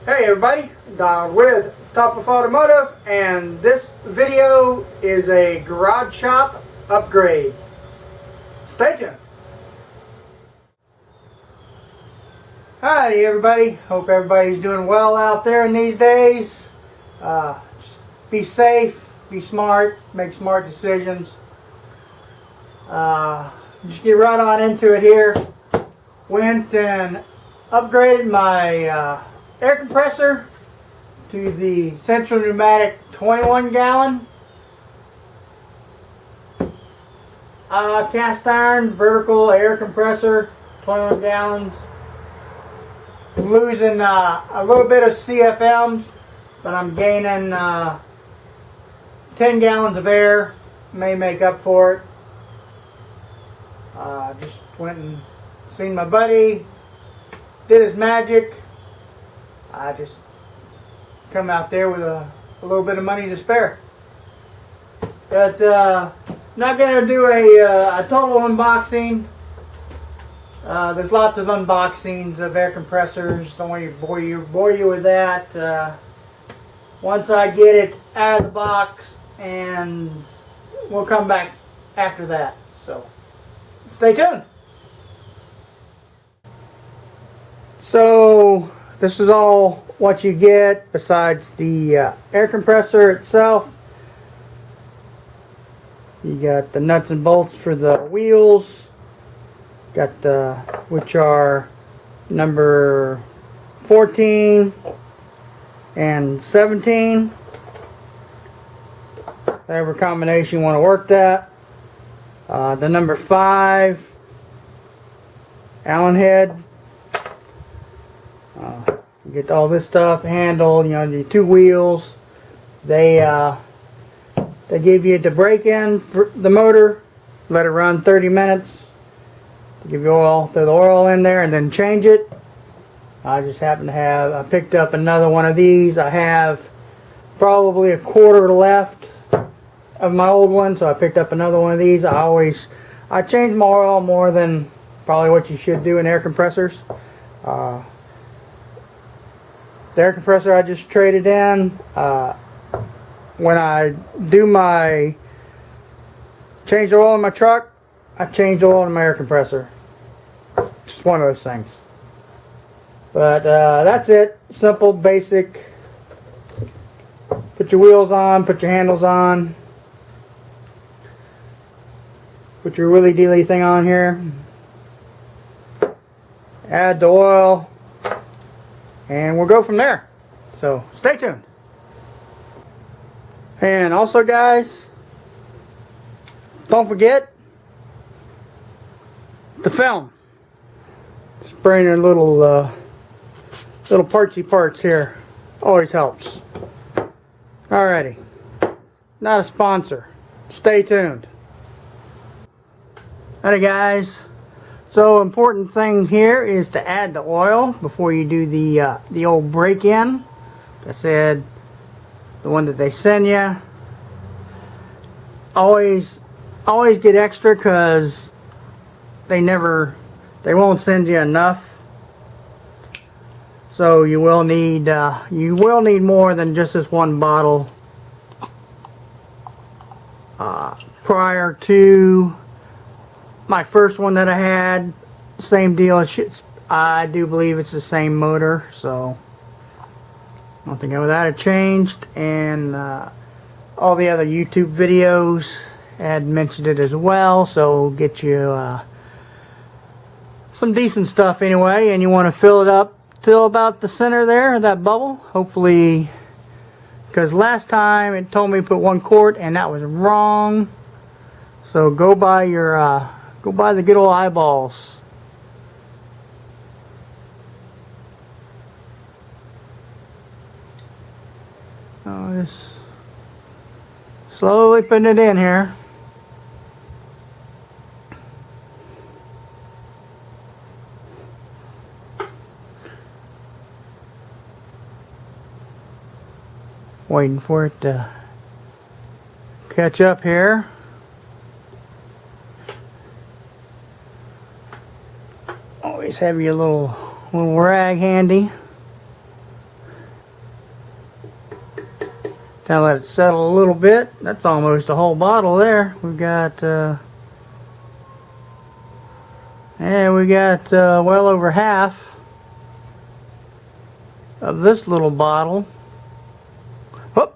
Hey everybody, Donald with Top of Automotive, and this video is a garage shop upgrade. Stay tuned. Hi everybody, hope everybody's doing well out there in these days. Just be safe, be smart, make smart decisions. Just get right on into it here. Went and upgraded my air compressor to the Central Pneumatic 21 gallon cast iron vertical air compressor, 21 gallons. I'm losing a little bit of CFMs, but I'm gaining 10 gallons of air. May make up for it. Just went and seen my buddy, did his magic. I just come out there with a little bit of money to spare. But not going to do a total unboxing. There's lots of unboxings of air compressors. Don't want to bore you with that. Once I get it out of the box, and we'll come back after that. So stay tuned. So this is all what you get besides the air compressor itself. You got the nuts and bolts for the wheels. Got the, which are number 14 and 17. Whatever combination you want to work that. The number 5 Allen head. Get all this stuff handled. You know, the 2 wheels. They give you the break in for the motor. Let it run 30 minutes. Give you oil, throw the oil in there, and then change it. I just happen to have, I picked up another one of these. I have probably a quarter left of my old one, so I picked up another one of these. I change my oil more than probably what you should do in air compressors. The air compressor I just traded in. When I do my change the oil in my truck, I change oil in my air compressor. Just one of those things. But that's it. Simple, basic. Put your wheels on, put your handles on. Put your wheelie dealy thing on here. Add the oil. And we'll go from there. So stay tuned. And also guys, don't forget the film. Spraying in little partsy parts here always helps. Alrighty. Not a sponsor. Stay tuned. Alright guys. So important thing here is to add the oil before you do the old break-in. Like I said, the one that they send you. Always get extra, because they won't send you enough. So you will need more than just this one bottle. Prior to my first one that I had, same deal. I do believe it's the same motor, so I don't think that had changed. And all the other YouTube videos had mentioned it as well, so get you some decent stuff anyway. And you want to fill it up till about the center there, that bubble, hopefully, because last time it told me to put 1 quart and that was wrong. So go by the good old eyeballs. Just slowly putting it in here. Waiting for it to catch up here. Always have your little rag handy. Kind of let it settle a little bit. That's almost a whole bottle there. We got well over half of this little bottle. Oh,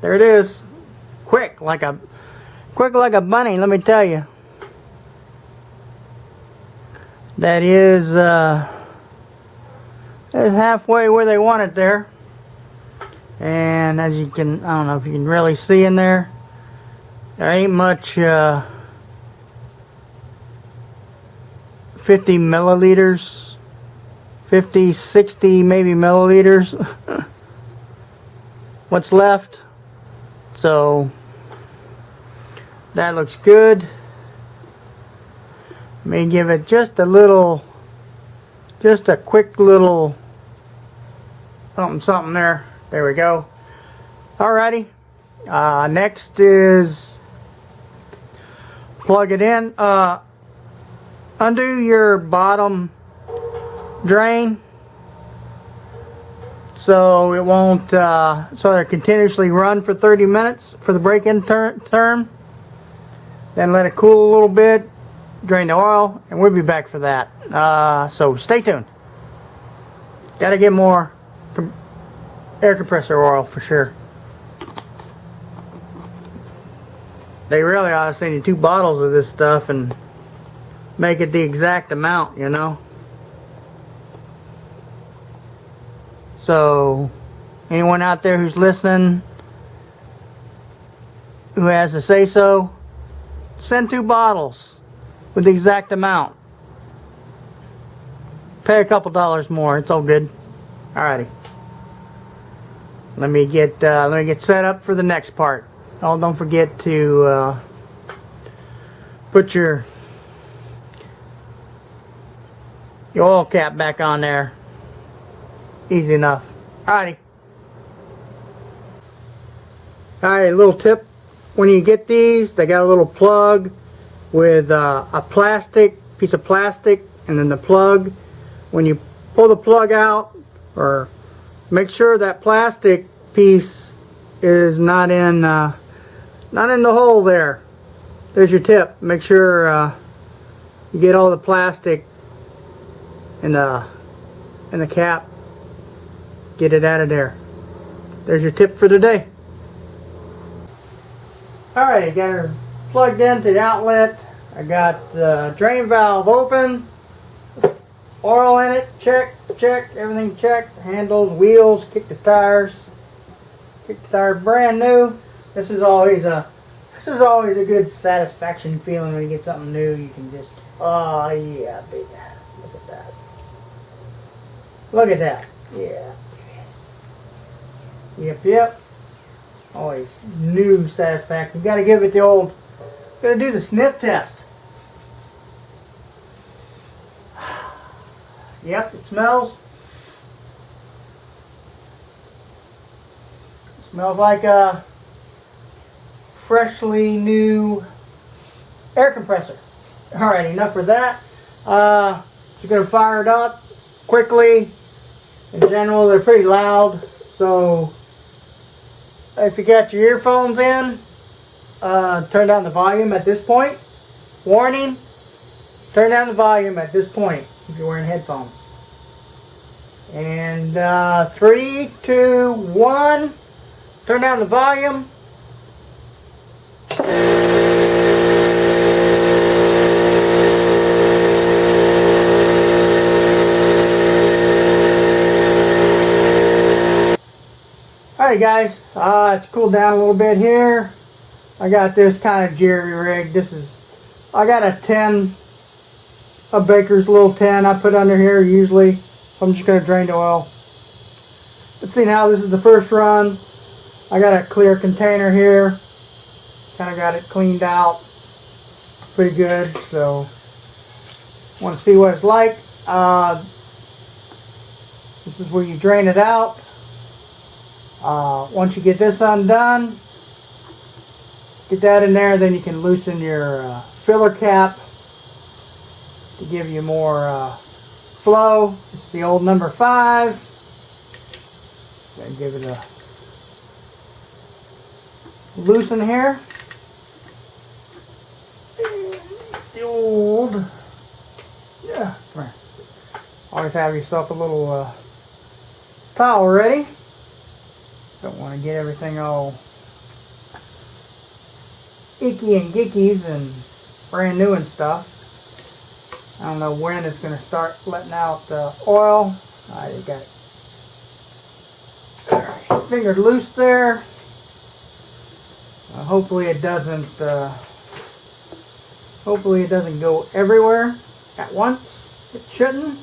there it is. Quick like a bunny, let me tell you. That is halfway where they want it there. And as you can, I don't know if you can really see in there, there ain't much 50 milliliters, 50, 60 maybe milliliters what's left. So that looks good. May give it just a quick little something there. There we go. Alrighty. Next is plug it in. Undo your bottom drain so it won't so it continuously run for 30 minutes for the break-in term. Then let it cool a little bit, drain the oil, and we'll be back for that. So stay tuned. Gotta get more air compressor oil for sure. They really ought to send you 2 bottles of this stuff and make it the exact amount, you know. So anyone out there who's listening who has to say so, send 2 bottles with the exact amount. Pay a couple dollars more, it's all good. Alrighty. Let me get set up for the next part. Oh, don't forget to put your oil cap back on there. Easy enough. Alrighty. Alright, a little tip. When you get these, they got a little plug with a piece of plastic, and then the plug. When you pull the plug out, or make sure that plastic piece is not in the hole there. There's your tip. Make sure you get all the plastic in the cap. Get it out of there. There's your tip for today. Alright, got her plugged into the outlet. I got the drain valve open. Oil in it, check, everything checked. Handles, wheels, kick the tires. Kick the tires brand new. This is always a good satisfaction feeling when you get something new. You can just, oh yeah, baby. Look at that. Look at that. Yeah. Yep. Always new satisfaction. You gotta give it the old, gotta do the sniff test. Yep, it smells. It smells like a freshly new air compressor. Alright, enough for that. You're going to fire it up quickly. In general, they're pretty loud. So, if you got your earphones in, turn down the volume at this point. Warning, turn down the volume at this point if you're wearing headphones. And 3, 2, 1, turn down the volume. Alright guys, it's cooled down a little bit here. I got this kind of jerry rig. I got a Baker's little 10 I put under here usually. So I'm just going to drain the oil. Let's see now, this is the first run. I got a clear container here. Kind of got it cleaned out. Pretty good. So, want to see what it's like. This is where you drain it out. Once you get this undone, get that in there, then you can loosen your filler cap to give you more flow. It's the old number 5. Then give it loosen here. The old, yeah, come here. Always have yourself a little towel ready. Don't want to get everything all icky and gickies and brand new and stuff. I don't know when it's going to start letting out oil. I got it. Alright, fingered loose there. Hopefully it doesn't go everywhere at once. It shouldn't,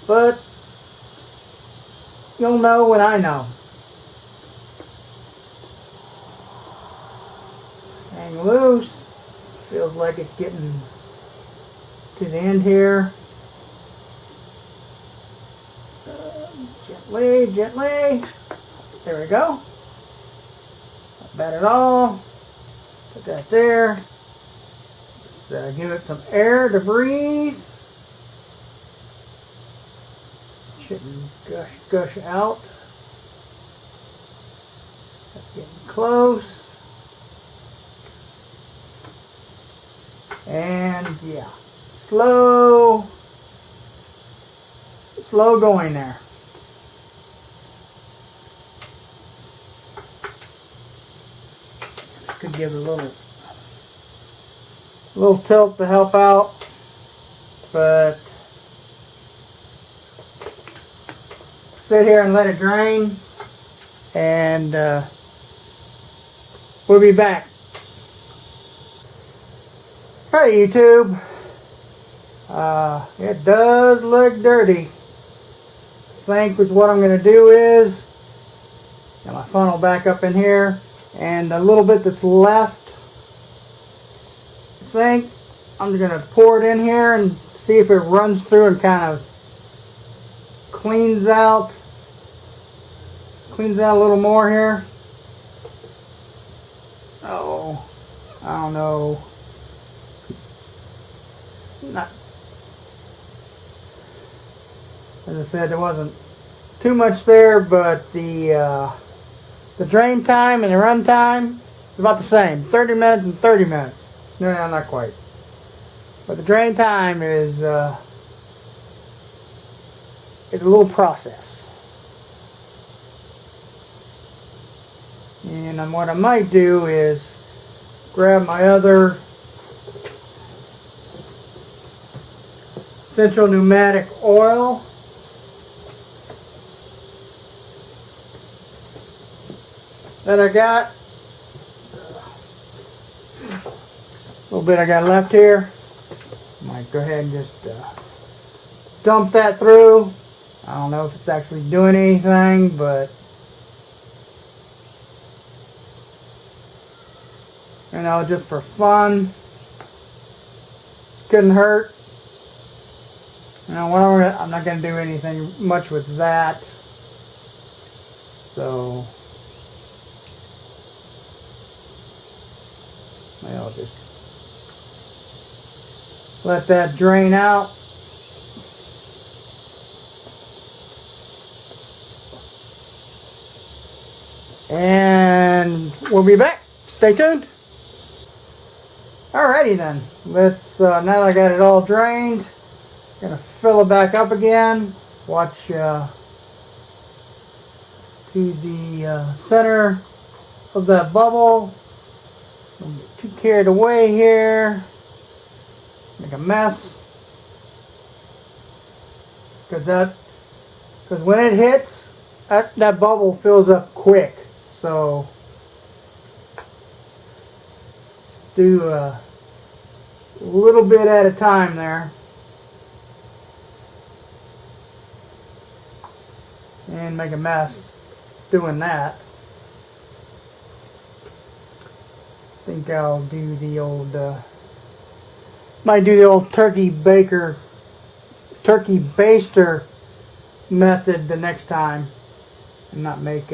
but you'll know when I know. Hang loose. Feels like it's getting to the end here. Gently, gently. There we go. Not bad at all. Put that there. Give it some air to breathe. Shouldn't gush out. That's getting close. And yeah, slow going there. Could give it a little tilt to help out, but sit here and let it drain, and we'll be back. Hey YouTube, it does look dirty. I think what I'm going to do is get my funnel back up in here, and the little bit that's left, I think I'm going to pour it in here and see if it runs through and kind of cleans out a little more here. Oh, I don't know. Not, as I said, there wasn't too much there, but the drain time and the run time is about the same. 30 minutes and 30 minutes. No, not quite. But the drain time is a little process. And what I might do is grab my other Central Pneumatic oil. That I got. A little bit I got left here. Might go ahead and just dump that through. I don't know if it's actually doing anything, but you know, just for fun. Couldn't hurt. You know, I'm not going to do anything much with that. So I'll just let that drain out. And we'll be back. Stay tuned. Alrighty then. Let's now that I got it all drained, gonna fill it back up again. Watch to the center of that bubble. Don't get too carried away here. Make a mess. Because when it hits, that bubble fills up quick. So do a little bit at a time there. And make a mess doing that. I think I'll do the old, might do the old turkey baster method the next time, and not make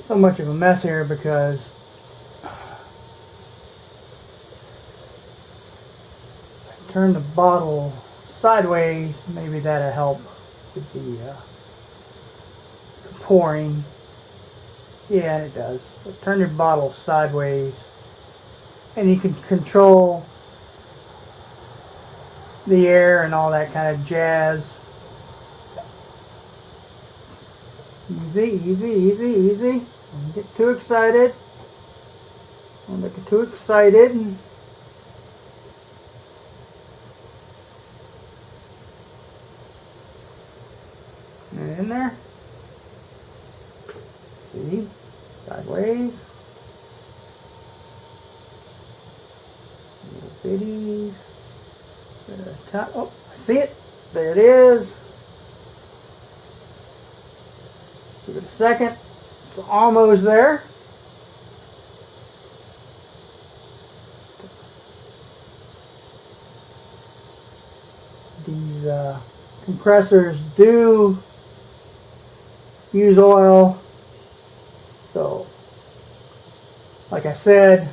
so much of a mess here, because if I turn the bottle sideways, maybe that'll help with the pouring. Yeah, it does. So turn your bottle sideways and you can control the air and all that kind of jazz. Easy, easy, easy, easy. Don't get too excited. Don't get too excited. And in there. See? Sideways. Little bitties. Oh, I see it. There it is. Give it a second. It's almost there. These compressors do use oil, so like I said,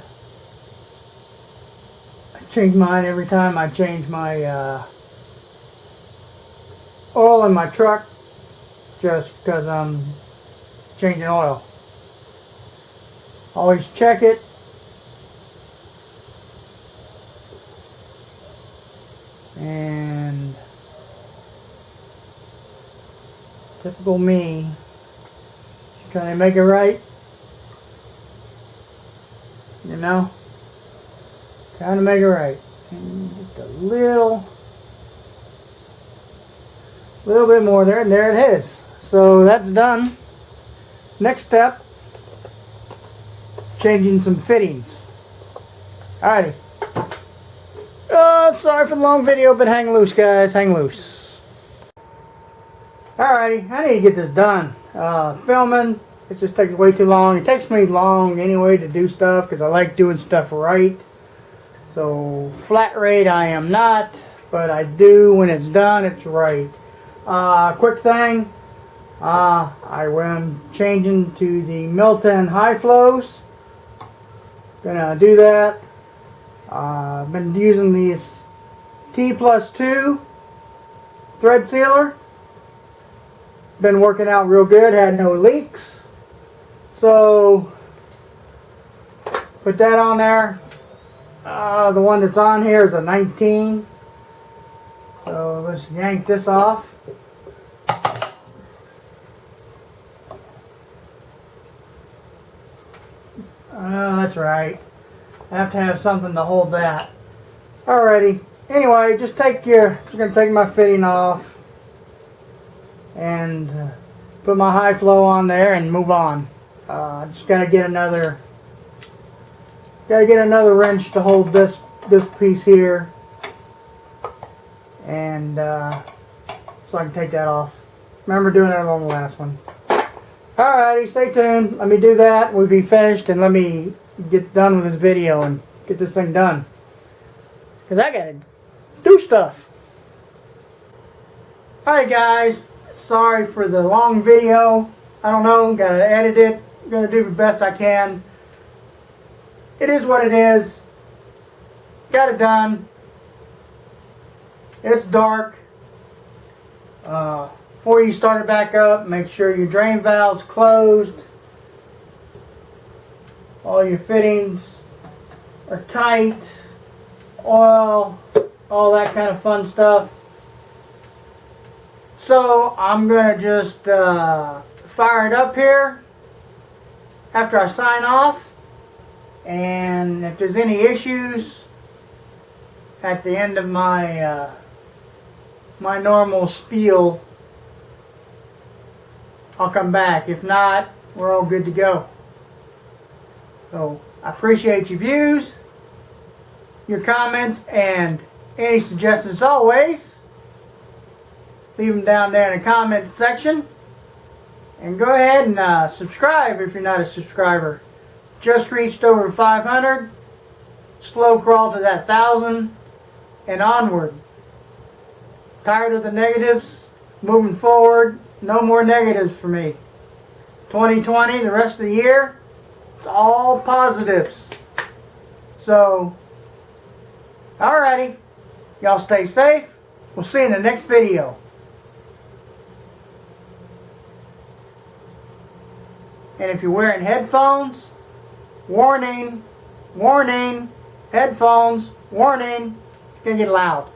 I change mine every time I change my oil in my truck, just because I'm changing oil. Always check it. And typical me, trying to make it right, you know, trying to make it right. And just a little bit more there, and there it is. So that's done. Next step, changing some fittings. Alrighty. Sorry for the long video, but hang loose, guys. Hang loose. Alrighty, I need to get this done. Filming, it just takes way too long. It takes me long anyway to do stuff because I like doing stuff right. So, flat rate I am not, but I do when it's done, it's right. Quick thing, I am changing to the Milton high flows. Gonna do that. I've been using this T+2 thread sealer. Been working out real good, had no leaks. So put that on there. The one that's on here is a 19. So let's yank this off. That's right. I have to have something to hold that. Alrighty. Anyway, just going to take my fitting off and put my high flow on there and move on. Just got to get another wrench to hold this piece here, and so I can take that off. Remember doing that on the last one. Alrighty, stay tuned. Let me do that. We'll be finished, and let me get done with this video and get this thing done, because I gotta do stuff. Alright guys, sorry for the long video. I don't know, gotta edit it. I'm gonna do the best I can. It is what it is. Got it done. It's dark. Before you start it back up, make sure your drain valve's closed. All your fittings are tight. Oil, all that kind of fun stuff. So I'm gonna just fire it up here after I sign off, and if there's any issues at the end of my my normal spiel, I'll come back. If not, we're all good to go. So I appreciate your views, your comments, and any suggestions always. Leave them down there in the comment section. And go ahead and subscribe if you're not a subscriber. Just reached over 500. Slow crawl to that 1,000 and onward. Tired of the negatives. Moving forward. No more negatives for me. 2020, the rest of the year, it's all positives. So, alrighty. Y'all stay safe. We'll see you in the next video. And if you're wearing headphones, warning, warning, headphones, warning, it's going to get loud.